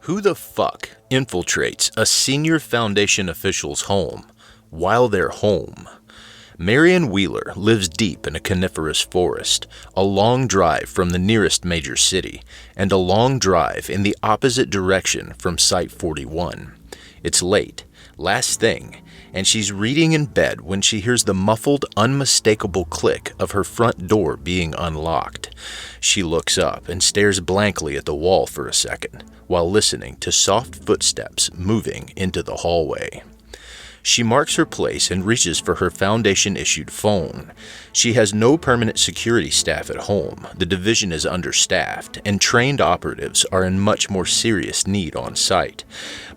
Who the fuck infiltrates a senior Foundation official's home while they're home? Marion Wheeler lives deep in a coniferous forest, a long drive from the nearest major city, and a long drive in the opposite direction from Site 41. It's late, last thing, and she's reading in bed when she hears the muffled, unmistakable click of her front door being unlocked. She looks up and stares blankly at the wall for a second, while listening to soft footsteps moving into the hallway. She marks her place and reaches for her Foundation-issued phone. She has no permanent security staff at home, the division is understaffed, and trained operatives are in much more serious need on site.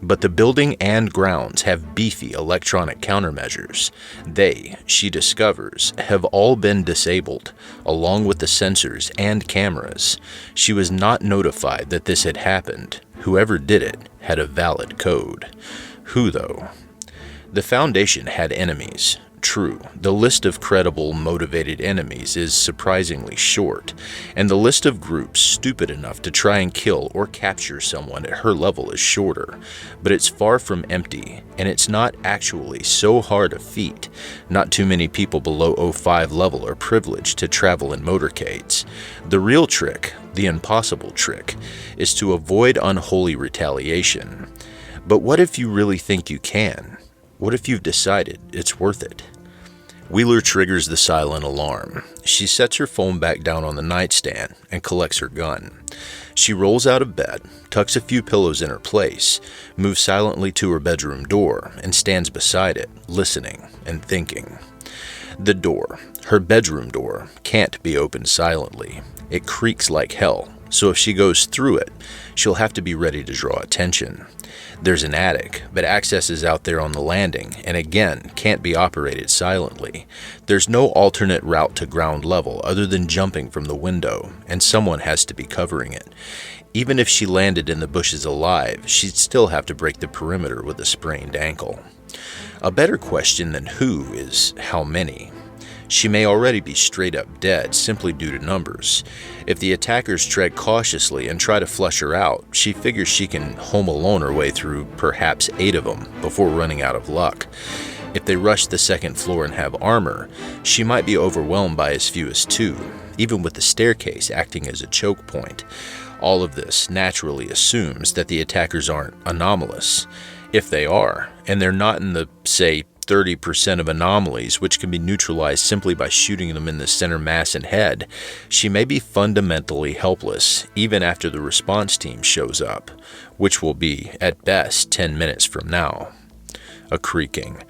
But the building and grounds have beefy electronic countermeasures. They, she discovers, have all been disabled, along with the sensors and cameras. She was not notified that this had happened. Whoever did it had a valid code. Who, though? The Foundation had enemies. True, the list of credible, motivated enemies is surprisingly short, and the list of groups stupid enough to try and kill or capture someone at her level is shorter, but it's far from empty, and it's not actually so hard a feat. Not too many people below 05 level are privileged to travel in motorcades. The real trick, the impossible trick, is to avoid unholy retaliation. But what if you really think you can? What if you've decided it's worth it? Wheeler triggers the silent alarm. She sets her phone back down on the nightstand and collects her gun. She rolls out of bed, tucks a few pillows in her place, moves silently to her bedroom door, and stands beside it, listening and thinking. The door, her bedroom door, can't be opened silently. It creaks like hell, so if she goes through it, she'll have to be ready to draw attention. There's an attic, but access is out there on the landing, and again, can't be operated silently. There's no alternate route to ground level other than jumping from the window, and someone has to be covering it. Even if she landed in the bushes alive, she'd still have to break the perimeter with a sprained ankle. A better question than who is how many. She may already be straight up dead simply due to numbers. If the attackers tread cautiously and try to flush her out, she figures she can home alone her way through perhaps 8 of them before running out of luck. If they rush the second floor and have armor, she might be overwhelmed by as few as 2, even with the staircase acting as a choke point. All of this naturally assumes that the attackers aren't anomalous. If they are, and they're not in the, say, 30% of anomalies, which can be neutralized simply by shooting them in the center mass and head, she may be fundamentally helpless even after the response team shows up, which will be, at best, 10 minutes from now. A creaking.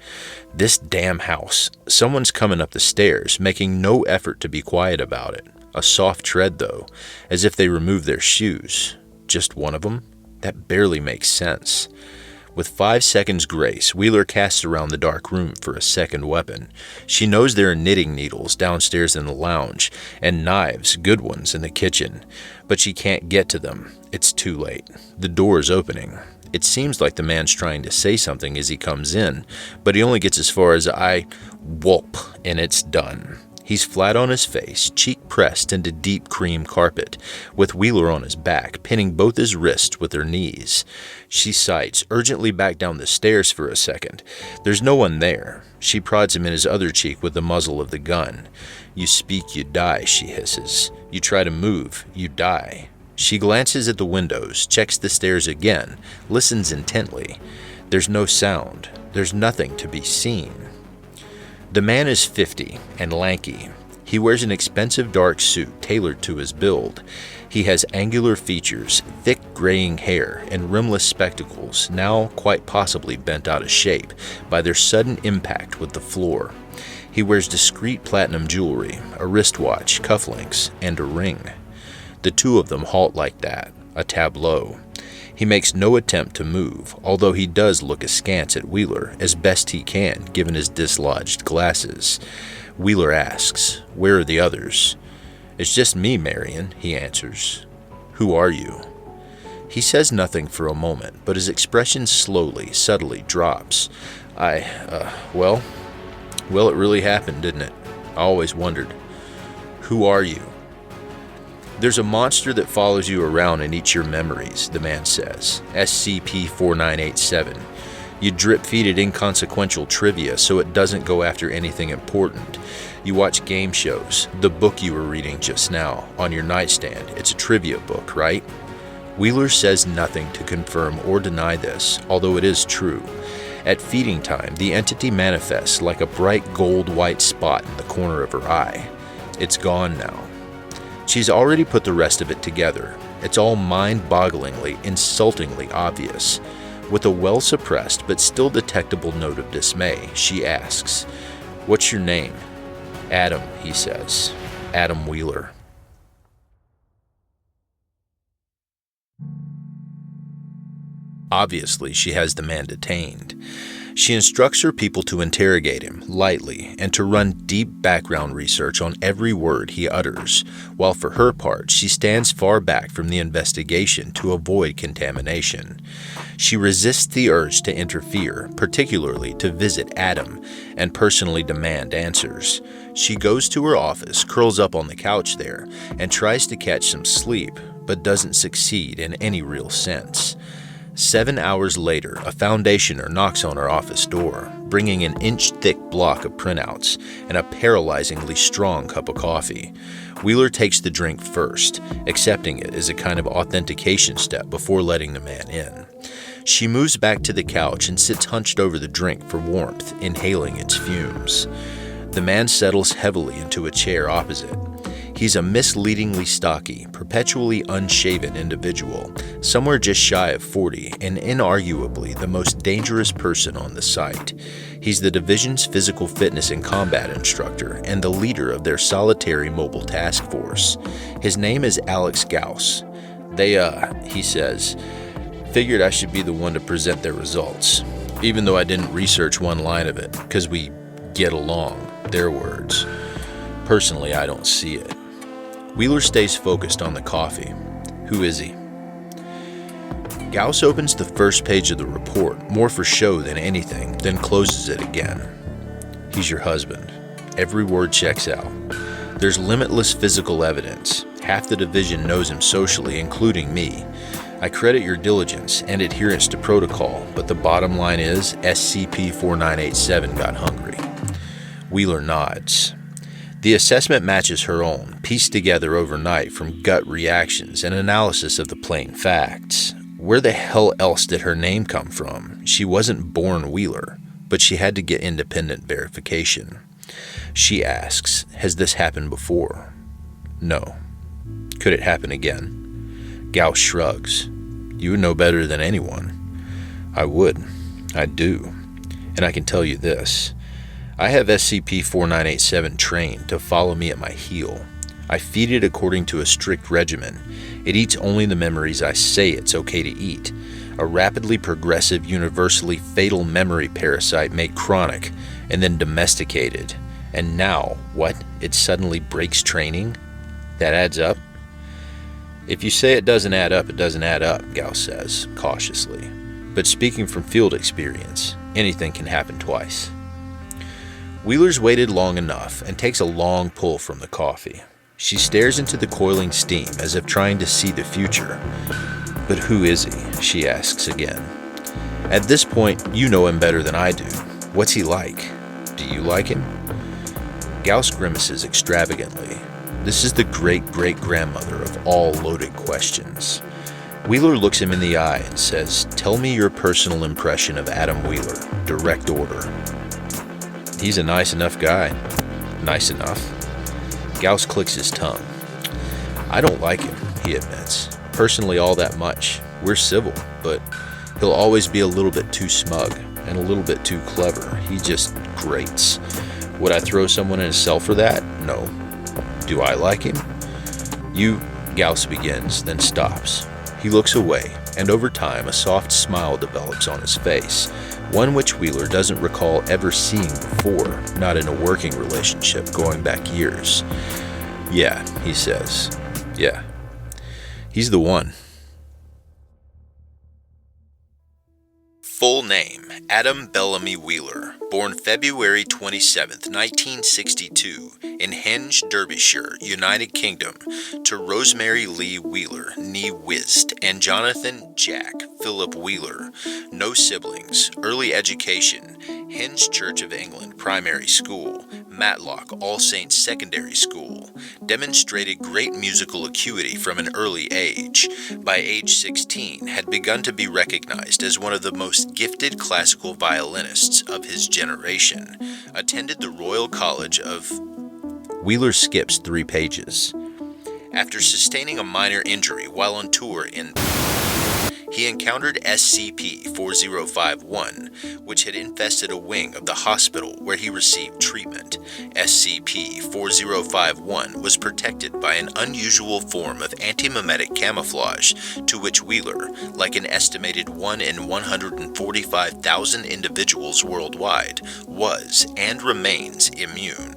This damn house. Someone's coming up the stairs, making no effort to be quiet about it. A soft tread, though, as if they removed their shoes. Just one of them? That barely makes sense. With 5 seconds grace, Wheeler casts around the dark room for a second weapon. She knows there are knitting needles downstairs in the lounge, and knives, good ones, in the kitchen. But she can't get to them. It's too late. The door is opening. It seems like the man's trying to say something as he comes in, but he only gets as far as whoop, and it's done. He's flat on his face, cheek pressed into deep cream carpet, with Wheeler on his back, pinning both his wrists with her knees. She sights urgently back down the stairs for a second. There's no one there. She prods him in his other cheek with the muzzle of the gun. "You speak, you die," she hisses. "You try to move, you die." She glances at the windows, checks the stairs again, listens intently. There's no sound. There's nothing to be seen. The man is 50 and lanky. He wears an expensive dark suit tailored to his build. He has angular features, thick graying hair, and rimless spectacles, now quite possibly bent out of shape by their sudden impact with the floor. He wears discreet platinum jewelry, a wristwatch, cufflinks, and a ring. The two of them halt like that, a tableau. He makes no attempt to move, although he does look askance at Wheeler as best he can given his dislodged glasses. Wheeler asks, "Where are the others?" "It's just me, Marion," he answers. "Who are you?" He says nothing for a moment, but his expression slowly, subtly drops. Well, it really happened, didn't it? I always wondered. "Who are you?" There's a monster that follows you around and eats your memories, the man says. SCP-4987. You drip-feed it inconsequential trivia so it doesn't go after anything important. You watch game shows, the book you were reading just now, on your nightstand. It's a trivia book, right? Wheeler says nothing to confirm or deny this, although it is true. At feeding time, the entity manifests like a bright gold-white spot in the corner of her eye. It's gone now. She's already put the rest of it together. It's all mind-bogglingly, insultingly obvious. With a well-suppressed but still detectable note of dismay, she asks, "What's your name?" "Adam," he says. "Adam Wheeler." Obviously, she has the man detained. She instructs her people to interrogate him lightly and to run deep background research on every word he utters, while for her part, she stands far back from the investigation to avoid contamination. She resists the urge to interfere, particularly to visit Adam and personally demand answers. She goes to her office, curls up on the couch there, and tries to catch some sleep, but doesn't succeed in any real sense. 7 hours later, a foundationer knocks on her office door, bringing an inch-thick block of printouts and a paralyzingly strong cup of coffee. Wheeler takes the drink first, accepting it as a kind of authentication step before letting the man in. She moves back to the couch and sits hunched over the drink for warmth, inhaling its fumes. The man settles heavily into a chair opposite. He's a misleadingly stocky, perpetually unshaven individual, somewhere just shy of 40, and inarguably the most dangerous person on the site. He's the division's physical fitness and combat instructor and the leader of their solitary mobile task force. His name is Alex Gauss. He says, figured I should be the one to present their results, even though I didn't research one line of it, because we get along, their words. Personally, I don't see it. Wheeler stays focused on the coffee. Who is he? Gauss opens the first page of the report, more for show than anything, then closes it again. He's your husband. Every word checks out. There's limitless physical evidence. Half the division knows him socially, including me. I credit your diligence and adherence to protocol, but the bottom line is SCP-4987 got hungry. Wheeler nods. The assessment matches her own, pieced together overnight from gut reactions and analysis of the plain facts. Where the hell else did her name come from? She wasn't born Wheeler, but she had to get independent verification. She asks, has this happened before? No. Could it happen again? Gauss shrugs. You would know better than anyone. I would. I do. And I can tell you this. I have SCP-4987 trained to follow me at my heel. I feed it according to a strict regimen. It eats only the memories I say it's okay to eat. A rapidly progressive, universally fatal memory parasite made chronic and then domesticated. And now, what? It suddenly breaks training? That adds up? If you say it doesn't add up, it doesn't add up, Gauss says, cautiously. But speaking from field experience, anything can happen twice. Wheeler's waited long enough and takes a long pull from the coffee. She stares into the coiling steam as if trying to see the future. But who is he? She asks again. At this point, you know him better than I do. What's he like? Do you like him? Gauss grimaces extravagantly. This is the great-great-grandmother of all loaded questions. Wheeler looks him in the eye and says, tell me your personal impression of Adam Wheeler. Direct order. He's a nice enough guy. Nice enough? Gauss clicks his tongue. I don't like him, he admits. Personally all that much. We're civil, but he'll always be a little bit too smug and a little bit too clever. He just grates. Would I throw someone in a cell for that? No. Do I like him? Gauss begins, then stops. He looks away, and over time a soft smile develops on his face. One which Wheeler doesn't recall ever seeing before, not in a working relationship going back years. Yeah, he says. Yeah. He's the one. Full name, Adam Bellamy Wheeler, born February 27, 1962, in Henge, Derbyshire, United Kingdom, to Rosemary Lee Wheeler, nee Wist, and Jonathan Jack Philip Wheeler. No siblings. Early education, Henge Church of England Primary School, Matlock All Saints Secondary School. Demonstrated great musical acuity from an early age. By age 16, had begun to be recognized as one of the most gifted classical violinists of his generation. Attended the Royal College of... Wheeler skips 3 pages. After sustaining a minor injury while on tour in... he encountered SCP-4051, which had infested a wing of the hospital where he received treatment. SCP-4051 was protected by an unusual form of antimemetic camouflage to which Wheeler, like an estimated 1 in 145,000 individuals worldwide, was and remains immune.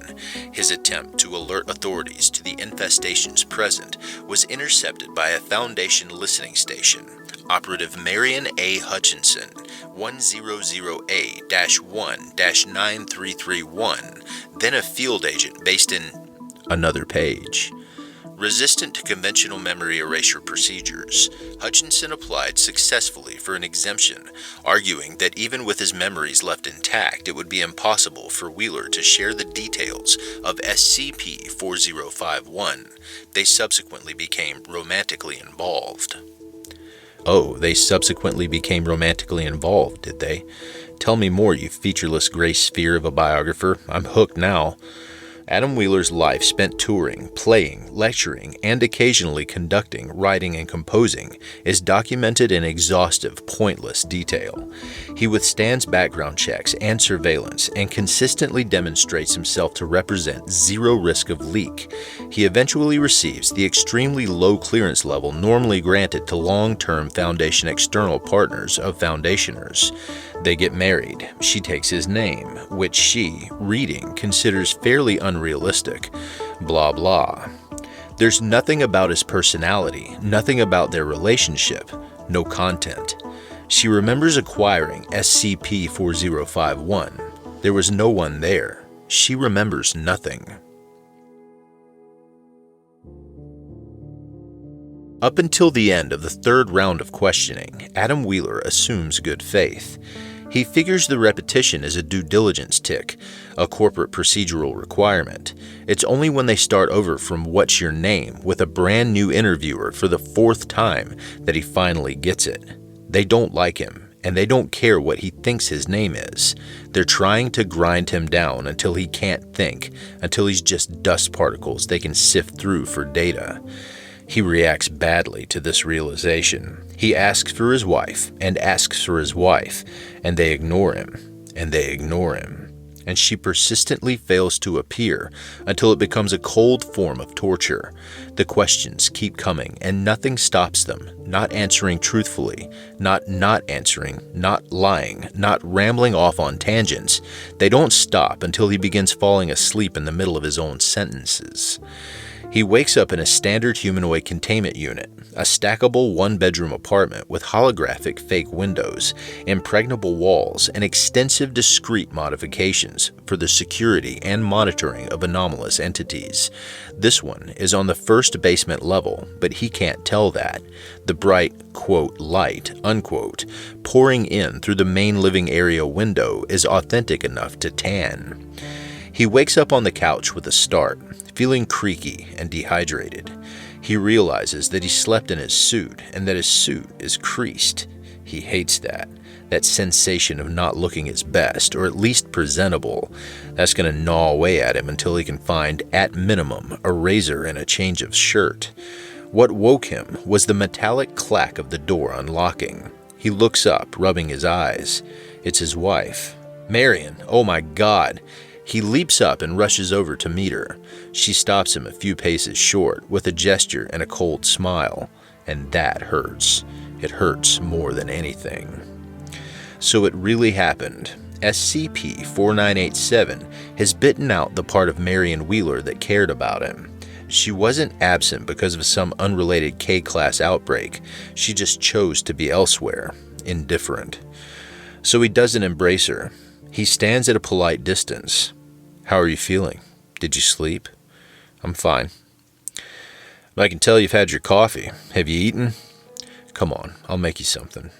His attempt to alert authorities to the infestation's presence was intercepted by a Foundation listening station. Operative Marion A. Hutchinson, 100A-1-9331, then a field agent based in another page. Resistant to conventional memory erasure procedures, Hutchinson applied successfully for an exemption, arguing that even with his memories left intact, it would be impossible for Wheeler to share the details of SCP-4051. They subsequently became romantically involved. Oh, they subsequently became romantically involved, did they? Tell me more, you featureless gray sphere of a biographer. I'm hooked now. Adam Wheeler's life spent touring, playing, lecturing, and occasionally conducting, writing, and composing is documented in exhaustive, pointless detail. He withstands background checks and surveillance and consistently demonstrates himself to represent zero risk of leak. He eventually receives the extremely low clearance level normally granted to long-term Foundation external partners of Foundationers. They get married. She takes his name, which she, reading, considers fairly unrealistic. Blah blah. There's nothing about his personality, nothing about their relationship, no content. She remembers acquiring SCP-4051. There was no one there. She remembers nothing. Up until the end of the 3rd round of questioning, Adam Wheeler assumes good faith. He figures the repetition is a due diligence tick, a corporate procedural requirement. It's only when they start over from "What's your name?" with a brand new interviewer for the 4th time that he finally gets it. They don't like him, and they don't care what he thinks his name is. They're trying to grind him down until he can't think, until he's just dust particles they can sift through for data. He reacts badly to this realization. He asks for his wife, and asks for his wife, and they ignore him, and they ignore him. And she persistently fails to appear until it becomes a cold form of torture. The questions keep coming, and nothing stops them, not answering truthfully, not answering, not lying, not rambling off on tangents. They don't stop until he begins falling asleep in the middle of his own sentences. He wakes up in a standard humanoid containment unit, a stackable 1-bedroom apartment with holographic fake windows, impregnable walls, and extensive discrete modifications for the security and monitoring of anomalous entities. This one is on the 1st basement level, but he can't tell that. The bright, quote, light, unquote, pouring in through the main living area window is authentic enough to tan. He wakes up on the couch with a start, feeling creaky and dehydrated. He realizes that he slept in his suit and that his suit is creased. He hates that sensation of not looking his best, or at least presentable. That's going to gnaw away at him until he can find, at minimum, a razor and a change of shirt. What woke him was the metallic clack of the door unlocking. He looks up, rubbing his eyes. It's his wife. Marion, oh my God! He leaps up and rushes over to meet her. She stops him a few paces short with a gesture and a cold smile. And that hurts. It hurts more than anything. So it really happened. SCP-4987 has bitten out the part of Marion Wheeler that cared about him. She wasn't absent because of some unrelated K-class outbreak. She just chose to be elsewhere, indifferent. So he doesn't embrace her. He stands at a polite distance. How are you feeling? Did you sleep? I'm fine. I can tell you've had your coffee. Have you eaten? Come on, I'll make you something.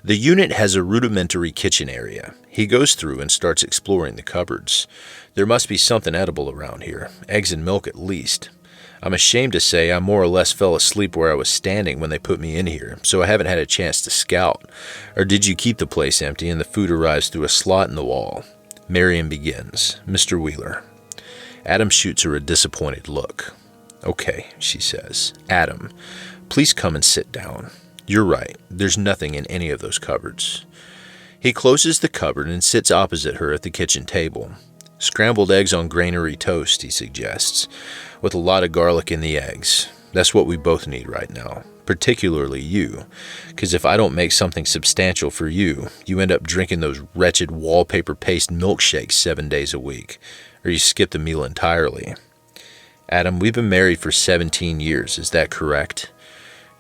The unit has a rudimentary kitchen area. He goes through and starts exploring the cupboards. There must be something edible around here, eggs and milk at least. I'm ashamed to say I more or less fell asleep where I was standing when they put me in here, so I haven't had a chance to scout. Or did you keep the place empty and the food arrives through a slot in the wall? Marion begins. Mr. Wheeler. Adam shoots her a disappointed look. Okay, she says. Adam, please come and sit down. You're right, there's nothing in any of those cupboards. He closes the cupboard and sits opposite her at the kitchen table. Scrambled eggs on granary toast, he suggests, with a lot of garlic in the eggs. That's what we both need right now, particularly you, because if I don't make something substantial for you, you end up drinking those wretched wallpaper paste milkshakes 7 days a week, or you skip the meal entirely. Adam, we've been married for 17 years, is that correct?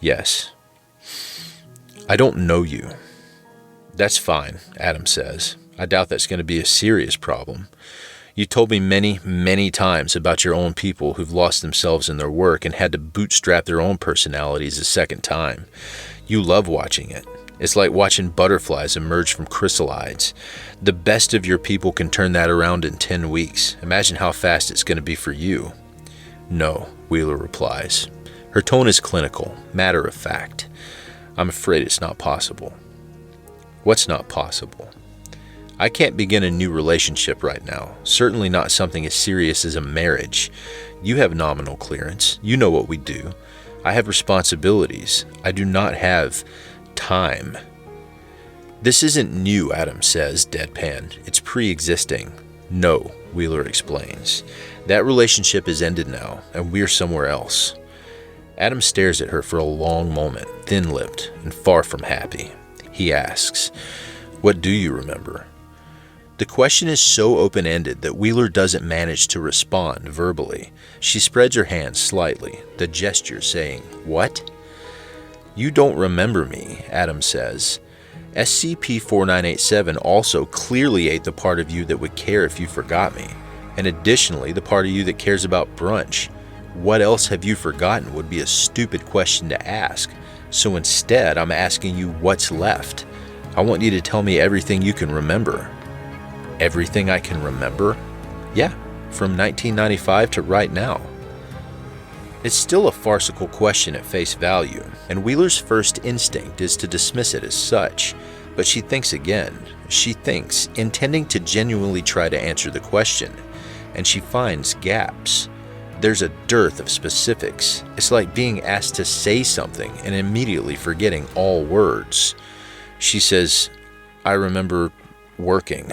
Yes. I don't know you. That's fine, Adam says. I doubt that's going to be a serious problem. You told me many, many times about your own people who've lost themselves in their work and had to bootstrap their own personalities a second time. You love watching it. It's like watching butterflies emerge from chrysalides. The best of your people can turn that around in 10 weeks. Imagine how fast it's going to be for you. No, Wheeler replies. Her tone is clinical, matter of fact. I'm afraid it's not possible. What's not possible? I can't begin a new relationship right now, certainly not something as serious as a marriage. You have nominal clearance. You know what we do. I have responsibilities. I do not have time. This isn't new, Adam says, deadpan. It's pre-existing. No, Wheeler explains. That relationship is ended now, and we're somewhere else. Adam stares at her for a long moment, thin-lipped and far from happy. He asks, what do you remember? The question is so open-ended that Wheeler doesn't manage to respond verbally. She spreads her hands slightly, the gesture saying, what? You don't remember me, Adam says. SCP-4987 also clearly ate the part of you that would care if you forgot me, and additionally the part of you that cares about brunch. What else have you forgotten would be a stupid question to ask, so instead I'm asking you what's left. I want you to tell me everything you can remember. Everything I can remember? Yeah, from 1995 to right now. It's still a farcical question at face value, and Wheeler's first instinct is to dismiss it as such, but she thinks again. She thinks, intending to genuinely try to answer the question, and she finds gaps. There's a dearth of specifics. It's like being asked to say something and immediately forgetting all words. She says, I remember working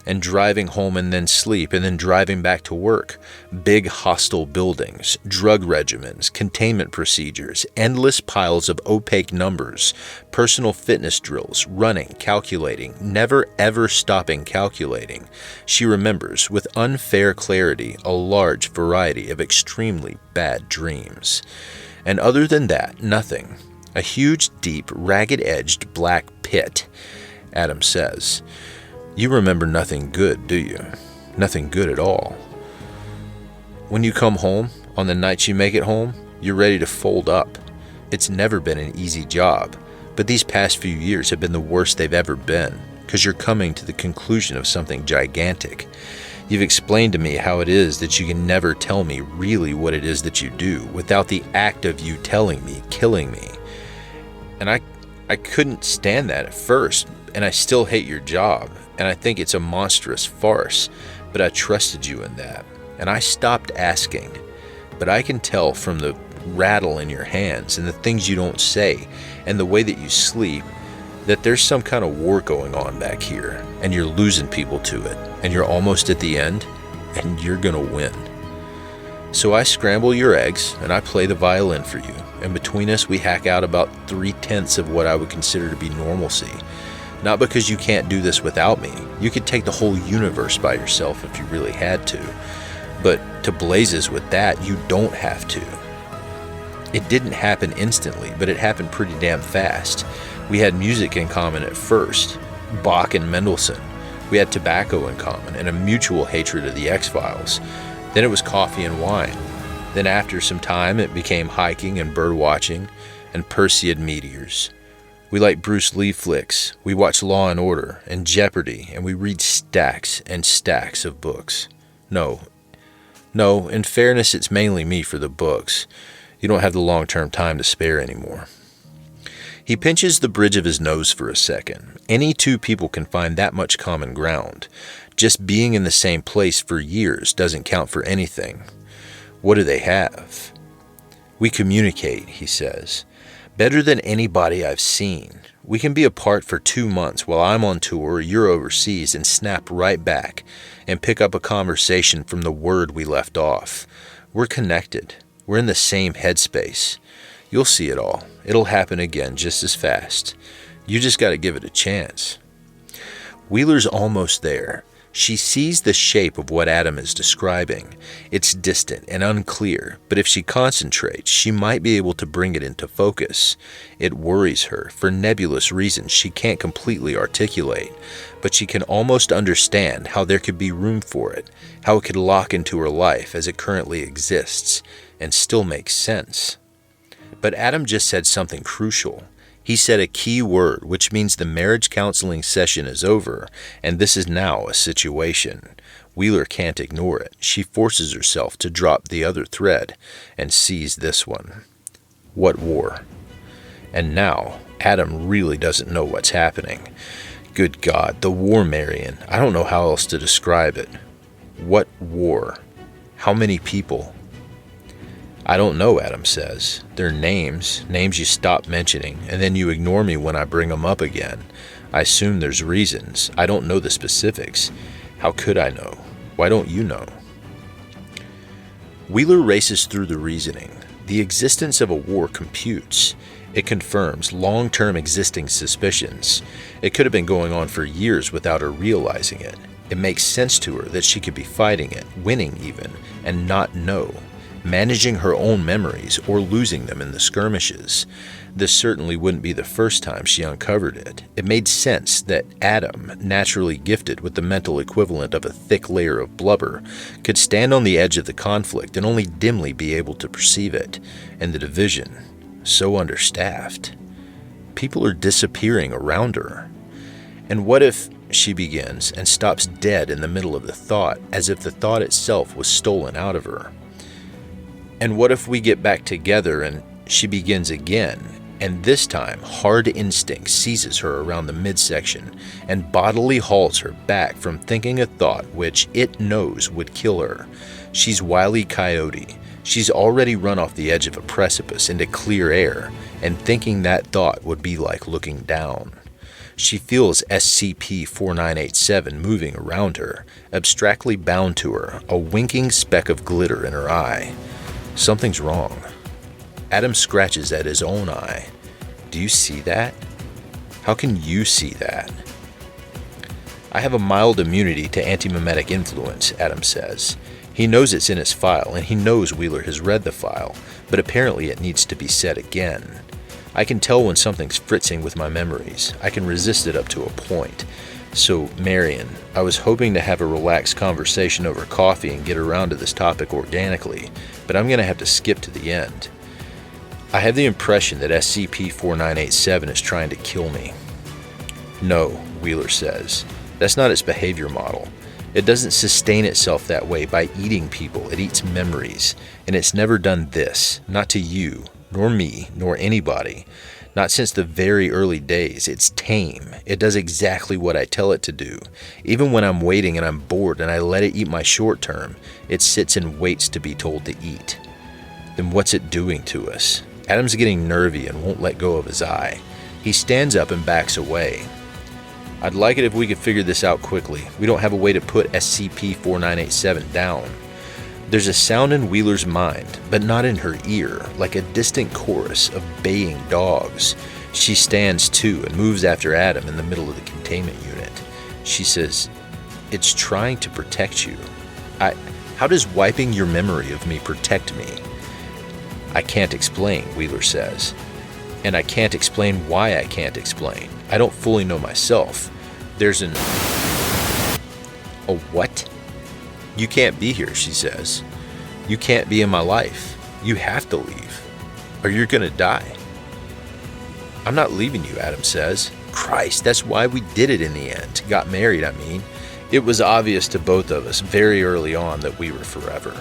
and driving home and then sleep and then driving back to work. Big hostile buildings, drug regimens, containment procedures, endless piles of opaque numbers, personal fitness drills, running, calculating, never ever stopping calculating. She remembers with unfair clarity a large variety of extremely bad dreams. And other than that, nothing. A huge, deep, ragged-edged black pit, Adam says. You remember nothing good, do you? Nothing good at all. When you come home, on the nights you make it home, you're ready to fold up. It's never been an easy job, but these past few years have been the worst they've ever been, because you're coming to the conclusion of something gigantic. You've explained to me how it is that you can never tell me really what it is that you do without the act of you telling me, killing me. And I couldn't stand that at first, and I still hate your job. And I think it's a monstrous farce, but I trusted you in that. And I stopped asking. But I can tell from the rattle in your hands and the things you don't say and the way that you sleep that there's some kind of war going on back here, and you're losing people to it, and you're almost at the end, and you're gonna win. So I scramble your eggs and I play the violin for you, and between us we hack out about 3/10 of what I would consider to be normalcy. Not because you can't do this without me. You could take the whole universe by yourself if you really had to. But to blazes with that, you don't have to. It didn't happen instantly, but it happened pretty damn fast. We had music in common at first, Bach and Mendelssohn. We had tobacco in common and a mutual hatred of the X-Files. Then it was coffee and wine. Then after some time it became hiking and bird watching and Perseid meteors. We liked Bruce Lee flicks, we watched Law and Order and Jeopardy, and we read stacks and stacks of books. No, in fairness, it's mainly me for the books. You don't have the long-term time to spare anymore. He pinches the bridge of his nose for a second. Any two people can find that much common ground. Just being in the same place for years doesn't count for anything. What do they have? We communicate, he says. Better than anybody I've seen. We can be apart for 2 months while I'm on tour or you're overseas and snap right back and pick up a conversation from the word we left off. We're connected. We're in the same headspace. You'll see it all. It'll happen again just as fast. You just got to give it a chance. Wheeler's almost there. She sees the shape of what Adam is describing. It's distant and unclear, but if she concentrates, she might be able to bring it into focus. It worries her for nebulous reasons she can't completely articulate, but she can almost understand how there could be room for it, how it could lock into her life as it currently exists, and still make sense. But Adam just said something crucial. He said a key word, which means the marriage counseling session is over, and this is now a situation. Wheeler can't ignore it. She forces herself to drop the other thread and seize this one. What war? And now, Adam really doesn't know what's happening. Good God, the war, Marion. I don't know how else to describe it. What war? How many people? I don't know, Adam says. They're names you stop mentioning, and then you ignore me when I bring them up again. I assume there's reasons. I don't know the specifics. How could I know? Why don't you know? Wheeler races through the reasoning. The existence of a war computes. It confirms long-term existing suspicions. It could have been going on for years without her realizing it. It makes sense to her that she could be fighting it, winning even, and not know. Managing her own memories or losing them in the skirmishes. This certainly wouldn't be the first time she uncovered it. It made sense that Adam, naturally gifted with the mental equivalent of a thick layer of blubber, could stand on the edge of the conflict and only dimly be able to perceive it, and the division, so understaffed. People are disappearing around her. And what if, she begins, and stops dead in the middle of the thought, as if the thought itself was stolen out of her. And what if we get back together and she begins again, and this time hard instinct seizes her around the midsection and bodily hauls her back from thinking a thought which it knows would kill her. She's Wile E. Coyote. She's already run off the edge of a precipice into clear air, and thinking that thought would be like looking down. She feels SCP-4987 moving around her, abstractly bound to her, a winking speck of glitter in her eye. Something's wrong. Adam scratches at his own eye. Do you see that? How can you see that? I have a mild immunity to antimemetic influence, Adam says. He knows it's in his file, and he knows Wheeler has read the file, but apparently it needs to be said again. I can tell when something's fritzing with my memories. I can resist it up to a point. So, Marion, I was hoping to have a relaxed conversation over coffee and get around to this topic organically, but I'm going to have to skip to the end. I have the impression that SCP-4987 is trying to kill me. No, Wheeler says. That's not its behavior model. It doesn't sustain itself that way by eating people. It eats memories. And it's never done this. Not to you, nor me, nor anybody. Not since the very early days. It's tame. It does exactly what I tell it to do. Even when I'm waiting and I'm bored and I let it eat my short term, it sits and waits to be told to eat. Then what's it doing to us? Adam's getting nervy and won't let go of his eye. He stands up and backs away. I'd like it if we could figure this out quickly. We don't have a way to put SCP-4987 down. There's a sound in Wheeler's mind, but not in her ear, like a distant chorus of baying dogs. She stands too and moves after Adam in the middle of the containment unit. She says, "It's trying to protect you. How does wiping your memory of me protect me?" I can't explain, Wheeler says. And I can't explain why I can't explain. I don't fully know myself. There's a what? You can't be here, she says. You can't be in my life. You have to leave, or you're gonna die. I'm not leaving you, Adam says. Christ, that's why we did it in the end. Got married, I mean. It was obvious to both of us very early on that we were forever.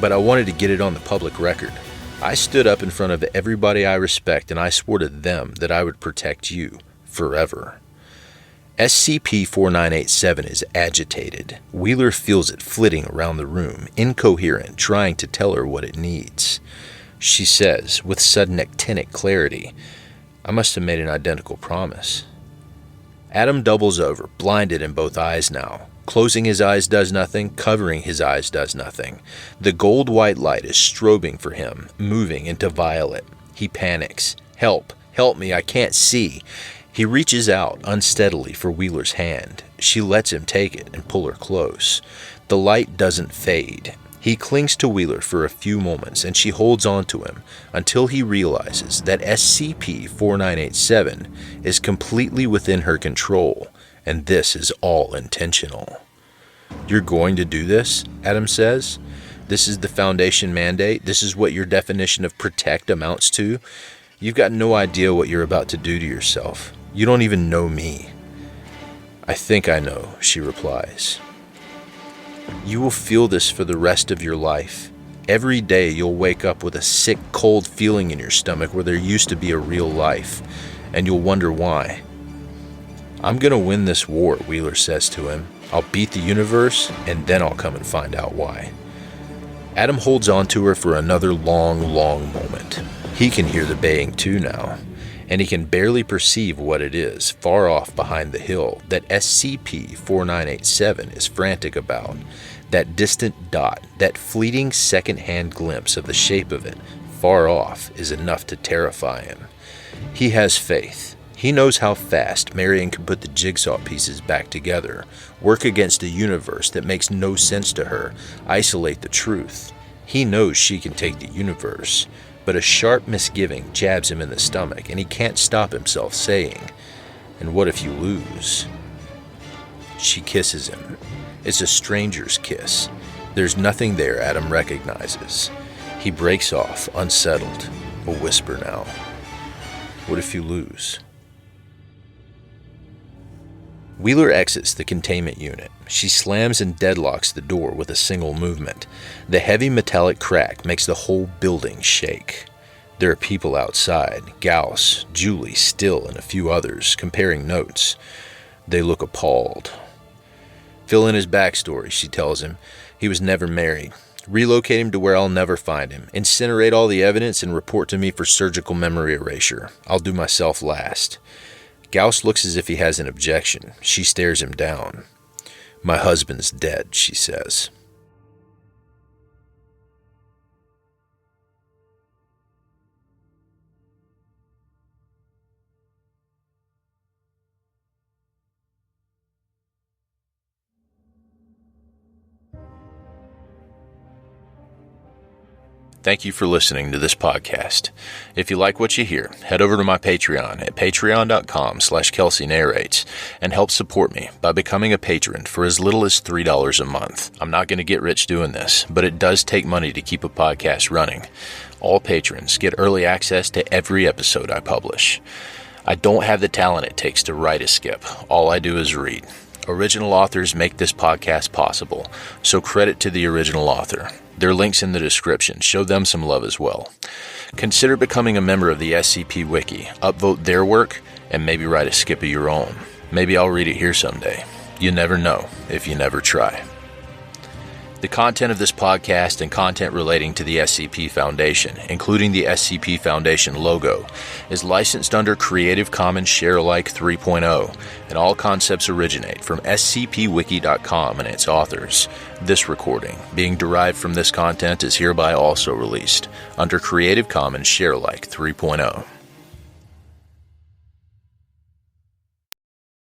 But I wanted to get it on the public record. I stood up in front of everybody I respect and I swore to them that I would protect you forever. SCP-4987 is agitated. Wheeler feels it flitting around the room, incoherent, trying to tell her what it needs. She says, with sudden actinic clarity, I must have made an identical promise. Adam doubles over, blinded in both eyes now. Closing his eyes does nothing, covering his eyes does nothing. The gold-white light is strobing for him, moving into violet. He panics. Help! Help me, I can't see! He reaches out unsteadily for Wheeler's hand. She lets him take it and pull her close. The light doesn't fade. He clings to Wheeler for a few moments and she holds on to him until he realizes that SCP-4987 is completely within her control, and this is all intentional. You're going to do this? Adam says. This is the Foundation mandate. This is what your definition of protect amounts to. You've got no idea what you're about to do to yourself. You don't even know me. I think I know, she replies. You will feel this for the rest of your life. Every day you'll wake up with a sick, cold feeling in your stomach where there used to be a real life, and you'll wonder why. I'm gonna win this war, Wheeler says to him. I'll beat the universe, and then I'll come and find out why. Adam holds on to her for another long, long moment. He can hear the baying too now, and he can barely perceive what it is far off behind the hill that SCP-4987 is frantic about. That distant dot, that fleeting second-hand glimpse of the shape of it far off is enough to terrify him. He has faith. He knows how fast Marion can put the jigsaw pieces back together, work against a universe that makes no sense to her, isolate the truth. He knows she can take the universe. But a sharp misgiving jabs him in the stomach, and he can't stop himself saying, and what if you lose? She kisses him. It's a stranger's kiss. There's nothing there Adam recognizes. He breaks off, unsettled, a whisper now. What if you lose? Wheeler exits the containment unit. She slams and deadlocks the door with a single movement. The heavy metallic crack makes the whole building shake. There are people outside, Gauss, Julie, Still, and a few others, comparing notes. They look appalled. Fill in his backstory, she tells him. He was never married. Relocate him to where I'll never find him. Incinerate all the evidence and report to me for surgical memory erasure. I'll do myself last. Gauss looks as if he has an objection. She stares him down. My husband's dead, she says. Thank you for listening to this podcast. If you like what you hear, head over to my Patreon at patreon.com/Kelsey Narrates and help support me by becoming a patron for as little as $3 a month. I'm not going to get rich doing this, but it does take money to keep a podcast running. All patrons get early access to every episode I publish. I don't have the talent it takes to write a skip. All I do is read. Original authors make this podcast possible, so credit to the original author. There are links in the description. Show them some love as well. Consider becoming a member of the SCP Wiki. Upvote their work, and maybe write a skip of your own. Maybe I'll read it here someday. You never know if you never try. The content of this podcast and content relating to the SCP Foundation, including the SCP Foundation logo, is licensed under Creative Commons Share-alike 3.0, and all concepts originate from scpwiki.com and its authors. This recording, being derived from this content, is hereby also released under Creative Commons Share-alike 3.0.